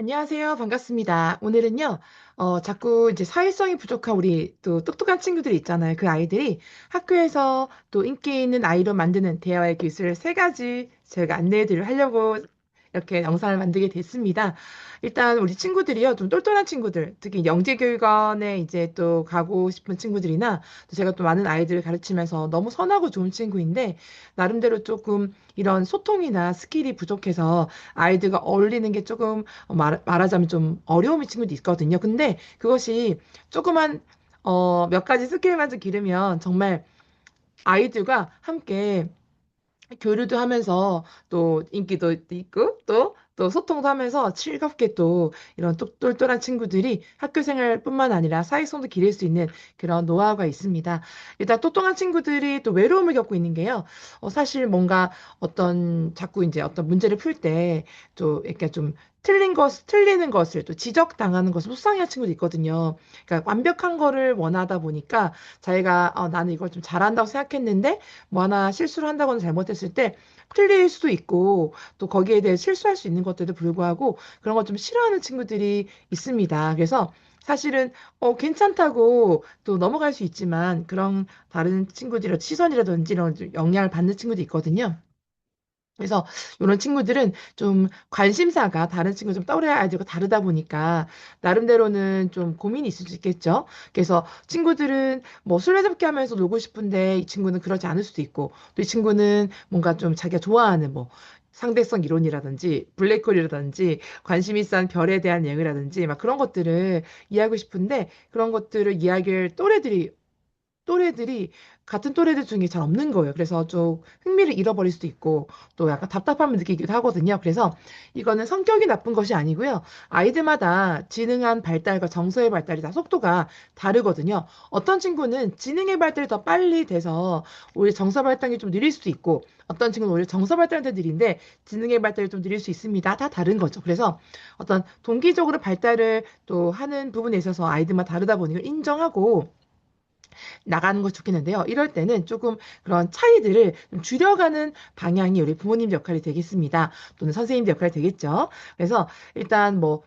안녕하세요. 반갑습니다. 오늘은요, 자꾸 이제 사회성이 부족한 우리 또 똑똑한 친구들이 있잖아요. 그 아이들이 학교에서 또 인기 있는 아이로 만드는 대화의 기술 세 가지 저희가 안내해 하려고 이렇게 영상을 만들게 됐습니다. 일단 우리 친구들이요, 좀 똘똘한 친구들, 특히 영재교육원에 이제 또 가고 싶은 친구들이나 또 제가 또 많은 아이들을 가르치면서 너무 선하고 좋은 친구인데, 나름대로 조금 이런 소통이나 스킬이 부족해서 아이들과 어울리는 게 조금 말하자면 좀 어려움이 친구도 있거든요. 근데 그것이 조그만 몇 가지 스킬만 좀 기르면 정말 아이들과 함께 교류도 하면서 또 인기도 있고 또 소통도 하면서 즐겁게 또 이런 똘똘한 친구들이 학교 생활뿐만 아니라 사회성도 기를 수 있는 그런 노하우가 있습니다. 일단 똑똑한 친구들이 또 외로움을 겪고 있는 게요. 사실 뭔가 어떤 자꾸 이제 어떤 문제를 풀 때 또 이렇게 좀 틀리는 것을 또 지적당하는 것을 속상해하는 친구도 있거든요. 그러니까 완벽한 거를 원하다 보니까 자기가 나는 이걸 좀 잘한다고 생각했는데 뭐 하나 실수를 한다거나 잘못했을 때 틀릴 수도 있고 또 거기에 대해 실수할 수 있는 것들도 불구하고 그런 걸 좀 싫어하는 친구들이 있습니다. 그래서 사실은 괜찮다고 또 넘어갈 수 있지만 그런 다른 친구들의 시선이라든지 이런 영향을 받는 친구도 있거든요. 그래서 이런 친구들은 좀 관심사가 다른 친구 좀 또래 아이들과 다르다 보니까 나름대로는 좀 고민이 있을 수 있겠죠. 그래서 친구들은 뭐 술래잡기 하면서 놀고 싶은데 이 친구는 그러지 않을 수도 있고 또 이 친구는 뭔가 좀 자기가 좋아하는 뭐 상대성 이론이라든지 블랙홀이라든지 관심 있어 하는 별에 대한 내용이라든지 막 그런 것들을 이해하고 싶은데 그런 것들을 이야기할 또래들이 같은 또래들 중에 잘 없는 거예요. 그래서 좀 흥미를 잃어버릴 수도 있고 또 약간 답답함을 느끼기도 하거든요. 그래서 이거는 성격이 나쁜 것이 아니고요. 아이들마다 지능한 발달과 정서의 발달이 다 속도가 다르거든요. 어떤 친구는 지능의 발달이 더 빨리 돼서 오히려 정서 발달이 좀 느릴 수도 있고 어떤 친구는 오히려 정서 발달이 더 느린데 지능의 발달이 좀 느릴 수 있습니다. 다 다른 거죠. 그래서 어떤 동기적으로 발달을 또 하는 부분에 있어서 아이들마다 다르다 보니 까 인정하고 나가는 것이 좋겠는데요. 이럴 때는 조금 그런 차이들을 좀 줄여가는 방향이 우리 부모님 역할이 되겠습니다. 또는 선생님 역할이 되겠죠. 그래서 일단 뭐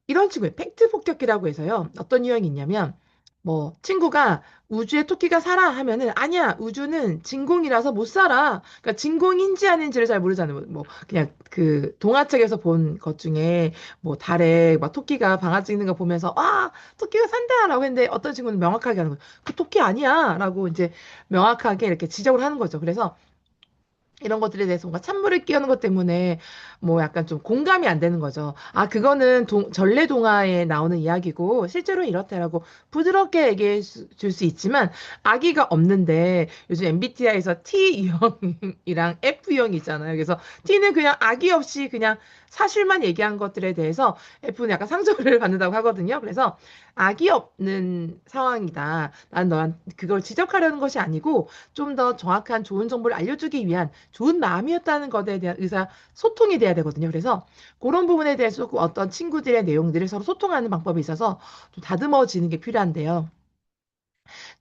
이런 친구예요. 팩트 폭격기라고 해서요. 어떤 유형이 있냐면 뭐 친구가 우주에 토끼가 살아 하면은 아니야 우주는 진공이라서 못 살아. 그러니까 진공인지 아닌지를 잘 모르잖아요. 뭐 그냥 그 동화책에서 본 것 중에 뭐 달에 막 토끼가 방아 찍는 거 보면서 아 토끼가 산다라고 했는데 어떤 친구는 명확하게 하는 거예요. 그 토끼 아니야라고 이제 명확하게 이렇게 지적을 하는 거죠. 그래서 이런 것들에 대해서 뭔가 찬물을 끼얹는 것 때문에 뭐 약간 좀 공감이 안 되는 거죠. 아, 그거는 전래동화에 나오는 이야기고 실제로 이렇다라고 부드럽게 얘기해 줄 수 있지만 아기가 없는데 요즘 MBTI에서 T유형이랑 F유형이 있잖아요. 그래서 T는 그냥 아기 없이 그냥 사실만 얘기한 것들에 대해서 F는 약간 상처를 받는다고 하거든요. 그래서 악이 없는 상황이다. 난 너한 그걸 지적하려는 것이 아니고 좀 더 정확한 좋은 정보를 알려주기 위한 좋은 마음이었다는 것에 대한 소통이 돼야 되거든요. 그래서 그런 부분에 대해서 조금 어떤 친구들의 내용들을 서로 소통하는 방법이 있어서 좀 다듬어지는 게 필요한데요.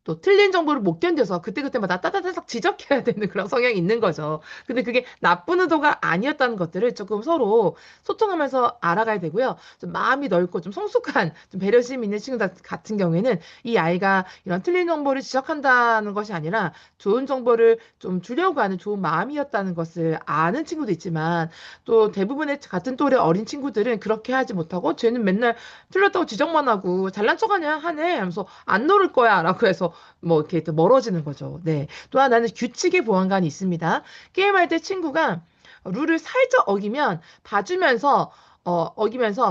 또 틀린 정보를 못 견뎌서 그때그때마다 따다다닥 지적해야 되는 그런 성향이 있는 거죠. 근데 그게 나쁜 의도가 아니었다는 것들을 조금 서로 소통하면서 알아가야 되고요. 좀 마음이 넓고 좀 성숙한 좀 배려심 있는 친구 같은 경우에는 이 아이가 이런 틀린 정보를 지적한다는 것이 아니라 좋은 정보를 좀 주려고 하는 좋은 마음이었다는 것을 아는 친구도 있지만 또 대부분의 같은 또래 어린 친구들은 그렇게 하지 못하고 쟤는 맨날 틀렸다고 지적만 하고 잘난 척하냐 하네 하면서 안 노를 거야 라고 해서 뭐 이렇게 또 멀어지는 거죠. 네. 또 하나는 규칙의 보안관이 있습니다. 게임할 때 친구가 룰을 살짝 어기면서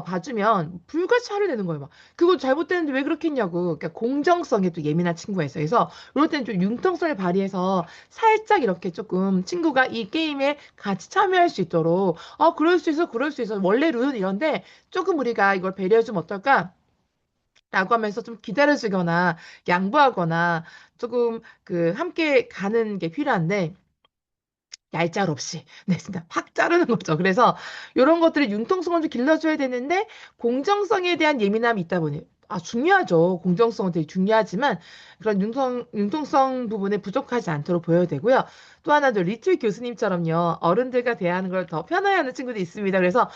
봐주면 불같이 화를 내는 거예요. 막 그거 잘못됐는데 왜 그렇게 했냐고. 그러니까 공정성에 또 예민한 친구가 있어요. 그래서 이럴 때는 좀 융통성을 발휘해서 살짝 이렇게 조금 친구가 이 게임에 같이 참여할 수 있도록 그럴 수 있어 그럴 수 있어 원래 룰은 이런데 조금 우리가 이걸 배려해주면 어떨까? 라고 하면서 좀 기다려주거나 양보하거나 조금 그 함께 가는 게 필요한데 얄짤없이 네 진짜 확 자르는 거죠. 그래서 이런 것들을 융통성을 좀 길러줘야 되는데 공정성에 대한 예민함이 있다 보니 중요하죠. 공정성은 되게 중요하지만 그런 융통성 부분에 부족하지 않도록 보여야 되고요. 또 하나도 리틀 교수님처럼요. 어른들과 대화하는 걸 더 편해하는 친구도 있습니다. 그래서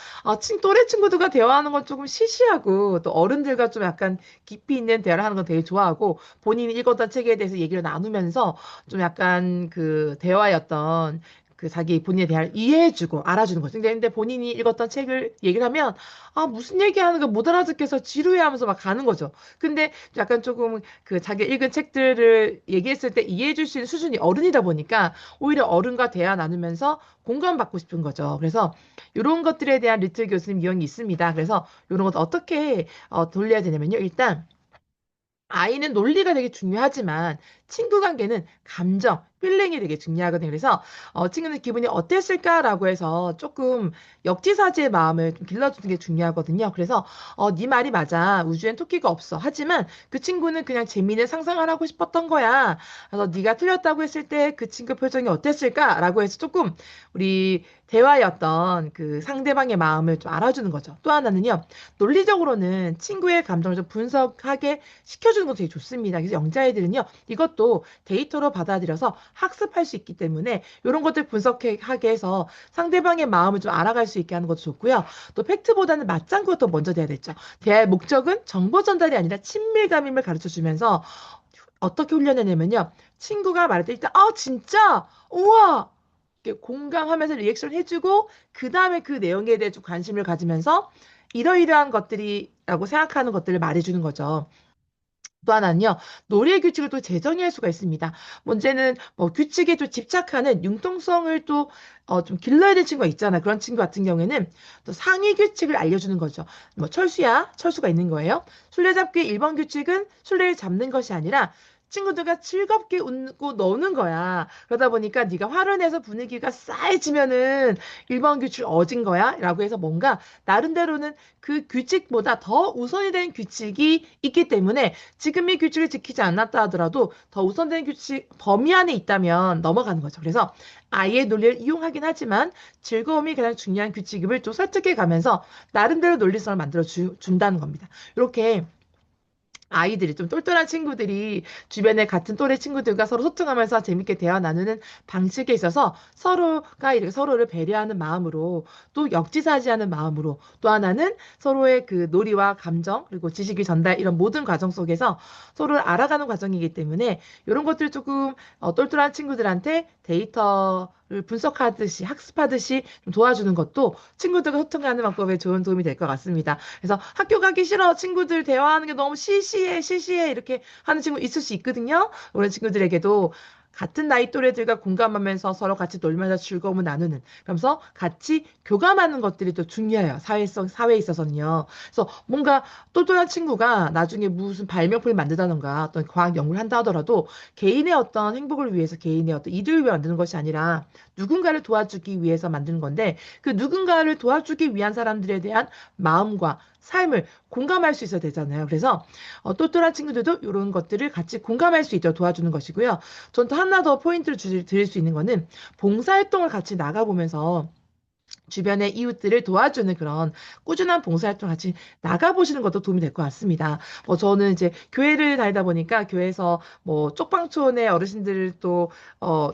또래 친구들과 대화하는 건 조금 시시하고 또 어른들과 좀 약간 깊이 있는 대화를 하는 건 되게 좋아하고 본인이 읽었던 책에 대해서 얘기를 나누면서 좀 약간 그 대화의 어떤 그 자기 본인에 대한 이해해주고 알아주는 거죠. 근데 본인이 읽었던 책을 얘기를 하면 무슨 얘기하는 거 못 알아듣겠어 지루해하면서 막 가는 거죠. 근데 약간 조금 그 자기 읽은 책들을 얘기했을 때 이해해줄 수 있는 수준이 어른이다 보니까 오히려 어른과 대화 나누면서 공감받고 싶은 거죠. 그래서 이런 것들에 대한 리틀 교수님 유형이 있습니다. 그래서 이런 것 어떻게 돌려야 되냐면요. 일단 아이는 논리가 되게 중요하지만 친구 관계는 감정, 필링이 되게 중요하거든요. 그래서 친구는 기분이 어땠을까라고 해서 조금 역지사지의 마음을 좀 길러주는 게 중요하거든요. 그래서 네 말이 맞아. 우주엔 토끼가 없어. 하지만 그 친구는 그냥 재미있는 상상을 하고 싶었던 거야. 그래서 네가 틀렸다고 했을 때 그 친구 표정이 어땠을까라고 해서 조금 우리 대화의 어떤 그 상대방의 마음을 좀 알아주는 거죠. 또 하나는요. 논리적으로는 친구의 감정을 좀 분석하게 시켜주는 것도 되게 좋습니다. 그래서 영자애들은요, 이것도 데이터로 받아들여서 학습할 수 있기 때문에 이런 것들 분석하게 해서 상대방의 마음을 좀 알아갈 수 있게 하는 것도 좋고요. 또 팩트보다는 맞장구가 더 먼저 돼야 되죠. 대화의 목적은 정보 전달이 아니라 친밀감임을 가르쳐 주면서 어떻게 훈련해내면요. 친구가 말할 때 일단, 진짜? 우와! 이렇게 공감하면서 리액션 해주고, 그 다음에 그 내용에 대해 좀 관심을 가지면서 이러이러한 것들이라고 생각하는 것들을 말해주는 거죠. 또 하나는요, 놀이의 규칙을 또 재정의할 수가 있습니다. 문제는 뭐 규칙에 또 집착하는 융통성을 또 좀 길러야 될 친구가 있잖아. 그런 친구 같은 경우에는 또 상위 규칙을 알려주는 거죠. 뭐 철수야, 철수가 있는 거예요. 술래잡기의 1번 규칙은 술래를 잡는 것이 아니라 친구들과 즐겁게 웃고 노는 거야. 그러다 보니까 네가 화를 내서 분위기가 싸해지면은 1번 규칙 어진 거야. 라고 해서 뭔가 나름대로는 그 규칙보다 더 우선이 된 규칙이 있기 때문에 지금 이 규칙을 지키지 않았다 하더라도 더 우선된 규칙 범위 안에 있다면 넘어가는 거죠. 그래서 아이의 논리를 이용하긴 하지만 즐거움이 가장 중요한 규칙임을 또 설득해 가면서 나름대로 논리성을 만들어 준다는 겁니다. 이렇게 아이들이 좀 똘똘한 친구들이 주변에 같은 또래 친구들과 서로 소통하면서 재밌게 대화 나누는 방식에 있어서 서로가 이렇게 서로를 배려하는 마음으로 또 역지사지하는 마음으로 또 하나는 서로의 그 놀이와 감정 그리고 지식의 전달 이런 모든 과정 속에서 서로를 알아가는 과정이기 때문에 이런 것들 조금 똘똘한 친구들한테 데이터를 분석하듯이 학습하듯이 좀 도와주는 것도 친구들과 소통하는 방법에 좋은 도움이 될 것 같습니다. 그래서 학교 가기 싫어. 친구들 대화하는 게 너무 시시해, 시시해. 이렇게 하는 친구 있을 수 있거든요. 그런 친구들에게도 같은 나이 또래들과 공감하면서 서로 같이 놀면서 즐거움을 나누는. 그러면서 같이 교감하는 것들이 또 중요해요. 사회에 있어서는요. 그래서 뭔가 똘똘한 친구가 나중에 무슨 발명품을 만든다던가 어떤 과학 연구를 한다 하더라도 개인의 어떤 행복을 위해서 개인의 어떤 이득을 위해 만드는 것이 아니라 누군가를 도와주기 위해서 만드는 건데 그 누군가를 도와주기 위한 사람들에 대한 마음과 삶을 공감할 수 있어야 되잖아요. 그래서 똘똘한 친구들도 이런 것들을 같이 공감할 수 있도록 도와주는 것이고요. 전 또 하나 더 포인트를 드릴 수 있는 거는 봉사활동을 같이 나가보면서 주변의 이웃들을 도와주는 그런 꾸준한 봉사활동 같이 나가보시는 것도 도움이 될 것 같습니다. 뭐 저는 이제 교회를 다니다 보니까 교회에서 뭐 쪽방촌의 어르신들을 또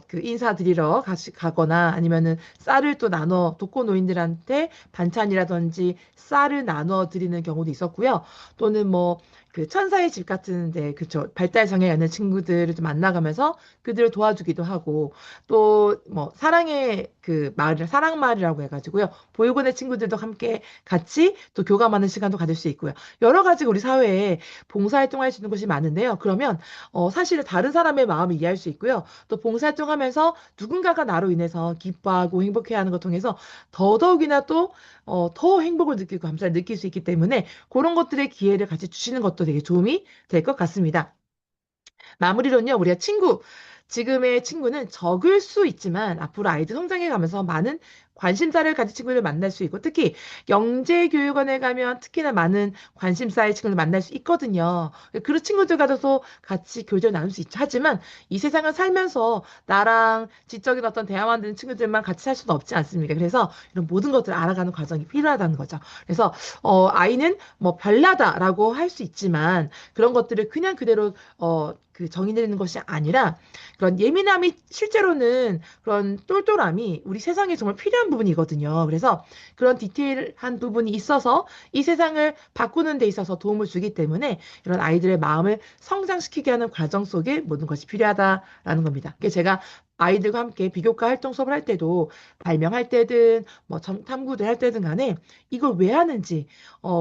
그 인사드리러 가거나 아니면은 쌀을 또 나눠 독거노인들한테 반찬이라든지 쌀을 나눠 드리는 경우도 있었고요. 또는 뭐 그 천사의 집 같은 데 그쵸 발달 장애 있는 친구들을 좀 만나가면서 그들을 도와주기도 하고 또 뭐 사랑의 그 마을 사랑 마을이라고 해가지고요 보육원의 친구들도 함께 같이 또 교감하는 시간도 가질 수 있고요 여러 가지 우리 사회에 봉사활동할 수 있는 곳이 많은데요 그러면 사실 다른 사람의 마음을 이해할 수 있고요 또 봉사활동하면서 누군가가 나로 인해서 기뻐하고 행복해하는 것 통해서 더더욱이나 또 더 행복을 느끼고 감사를 느낄 수 있기 때문에 그런 것들의 기회를 같이 주시는 것도 되게 도움이 될 것 같습니다. 마무리로는요, 우리가 지금의 친구는 적을 수 있지만 앞으로 아이들 성장해 가면서 많은 관심사를 가진 친구들을 만날 수 있고, 특히 영재교육원에 가면 특히나 많은 관심사의 친구를 만날 수 있거든요. 그런 친구들과도 같이 교제를 나눌 수 있죠. 하지만 이 세상을 살면서 나랑 지적인 어떤 대화만 되는 친구들만 같이 살 수는 없지 않습니까? 그래서 이런 모든 것들을 알아가는 과정이 필요하다는 거죠. 그래서 아이는 뭐 별나다라고 할 수 있지만 그런 것들을 그냥 그대로 그 정의 내리는 것이 아니라 그런 예민함이 실제로는 그런 똘똘함이 우리 세상에 정말 필요한 부분이거든요. 그래서 그런 디테일한 부분이 있어서 이 세상을 바꾸는 데 있어서 도움을 주기 때문에 이런 아이들의 마음을 성장시키게 하는 과정 속에 모든 것이 필요하다라는 겁니다. 그게 제가 아이들과 함께 비교과 활동 수업을 할 때도 발명할 때든 뭐 탐구를 할 때든 간에 이걸 왜 하는지,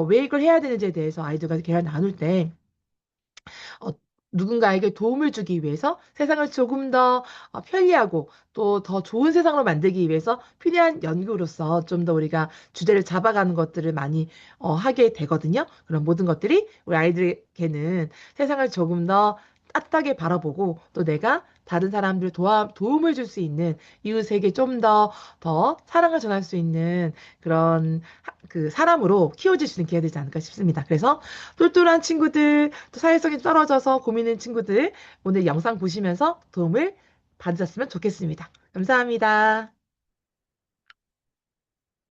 왜 이걸 해야 되는지에 대해서 아이들과 대화를 나눌 때 어, 누군가에게 도움을 주기 위해서 세상을 조금 더 편리하고 또 더 좋은 세상으로 만들기 위해서 필요한 연구로서 좀 더 우리가 주제를 잡아가는 것들을 많이 하게 되거든요. 그런 모든 것들이 우리 아이들에게는 세상을 조금 더 따뜻하게 바라보고 또 내가 다른 사람들 도움을 줄 수 있는 이웃에게 좀 더 사랑을 전할 수 있는 그런 그 사람으로 키워질 수 있는 기회가 되지 않을까 싶습니다. 그래서 똘똘한 친구들, 또 사회성이 떨어져서 고민있는 친구들, 오늘 영상 보시면서 도움을 받으셨으면 좋겠습니다. 감사합니다.